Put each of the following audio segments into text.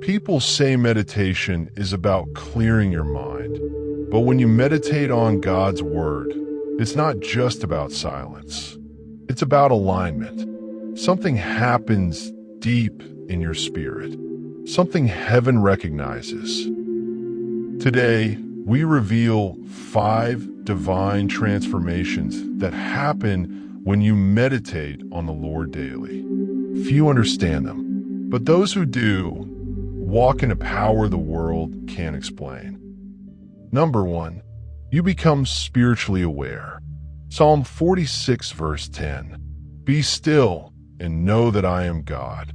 People say meditation is about clearing your mind, but when you meditate on God's word, it's not just about silence. It's about alignment. Something happens deep in your spirit, something heaven recognizes. Today, we reveal 5 divine transformations that happen when you meditate on the Lord daily. Few understand them, but those who do walk in a power the world can't explain. Number 1, you become spiritually aware. Psalm 46 verse 10. Be still and know that I am God.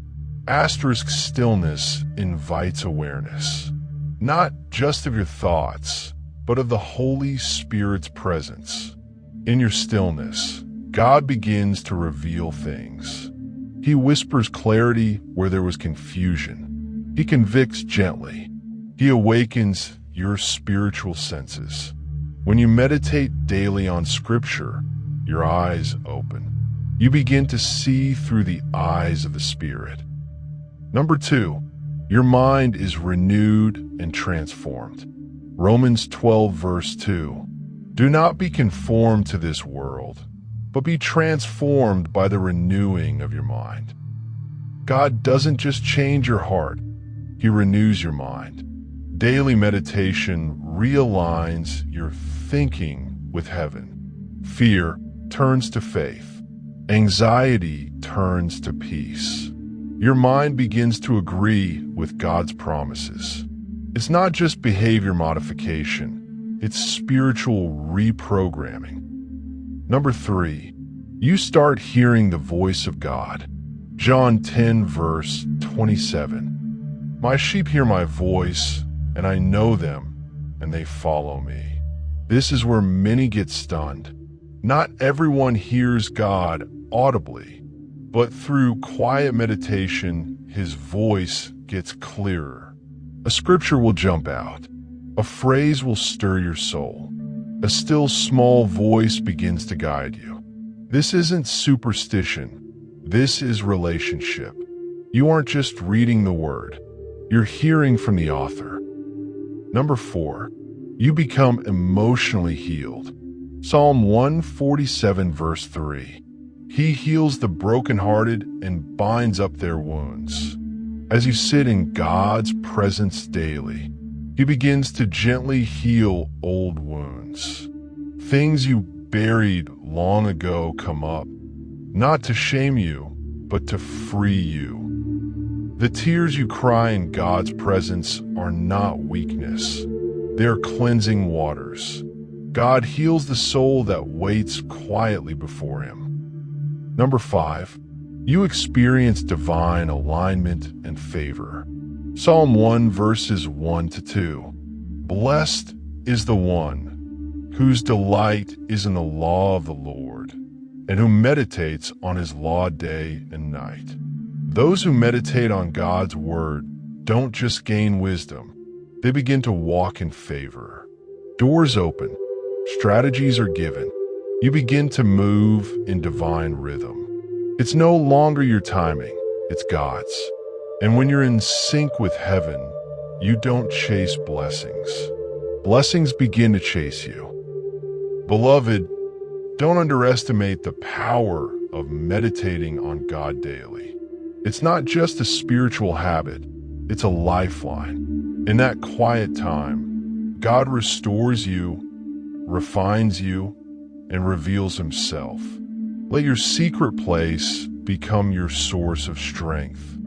Stillness invites awareness, not just of your thoughts, but of the Holy Spirit's presence. In your stillness, God begins to reveal things. He whispers clarity where there was confusion. He convicts gently. He awakens your spiritual senses. When you meditate daily on Scripture, your eyes open. You begin to see through the eyes of the Spirit. Number 2, your mind is renewed and transformed. Romans 12 verse 2. Do not be conformed to this world, but be transformed by the renewing of your mind. God doesn't just change your heart, He renews your mind. Daily meditation realigns your thinking with heaven. Fear turns to faith. Anxiety turns to peace. Your mind begins to agree with God's promises. It's not just behavior modification, it's spiritual reprogramming. Number 3, you start hearing the voice of God. John 10 verse 27. My sheep hear my voice, and I know them, and they follow me. This is where many get stunned. Not everyone hears God audibly, but through quiet meditation, His voice gets clearer. A scripture will jump out. A phrase will stir your soul. A still small voice begins to guide you. This isn't superstition. This is relationship. You aren't just reading the word. You're hearing from the author. Number 4, you become emotionally healed. Psalm 147 verse 3. He heals the brokenhearted and binds up their wounds. As you sit in God's presence daily, He begins to gently heal old wounds. Things you buried long ago come up, not to shame you, but to free you. The tears you cry in God's presence are not weakness. They're cleansing waters. God heals the soul that waits quietly before Him. Number 5, you experience divine alignment and favor. Psalm 1 verses 1 to 2. Blessed is the one whose delight is in the law of the Lord, and who meditates on His law day and night. Those who meditate on God's word don't just gain wisdom, they begin to walk in favor. Doors open, strategies are given. You begin to move in divine rhythm. It's no longer your timing, it's God's. And when you're in sync with heaven, you don't chase blessings. Blessings begin to chase you. Beloved, don't underestimate the power of meditating on God daily. It's not just a spiritual habit, it's a lifeline. In that quiet time, God restores you, refines you, and reveals Himself. Let your secret place become your source of strength,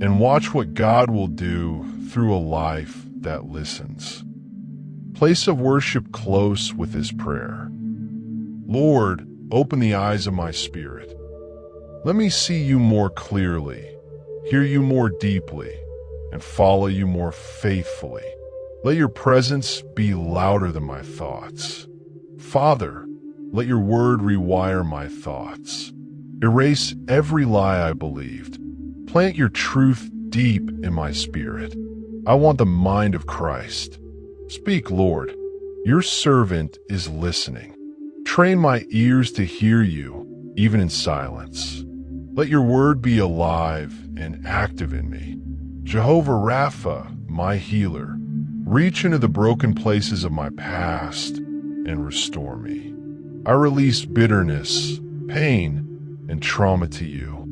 and watch what God will do through a life that listens. Place of worship close with this prayer. Lord, open the eyes of my spirit. Let me see You more clearly, hear You more deeply, and follow You more faithfully. Let Your presence be louder than my thoughts. Father, let Your word rewire my thoughts. Erase every lie I believed. Plant Your truth deep in my spirit. I want the mind of Christ. Speak, Lord. Your servant is listening. Train my ears to hear You, even in silence. Let Your word be alive and active in me. Jehovah Rapha, my healer, reach into the broken places of my past and restore me. I release bitterness, pain, and trauma to you.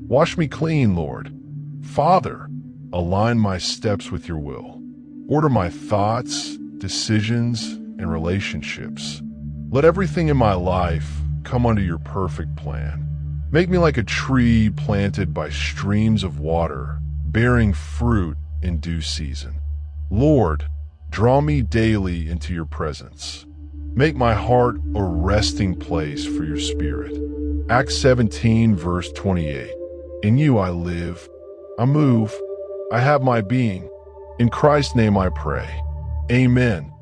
Wash me clean, Lord. Father, align my steps with your will. Order my thoughts, decisions, and relationships. Let everything in my life come under your perfect plan. Make me like a tree planted by streams of water, bearing fruit in due season. Lord, draw me daily into your presence. Make my heart a resting place for your spirit. Acts 17, verse 28. In you I live, I move, I have my being. In Christ's name I pray. Amen.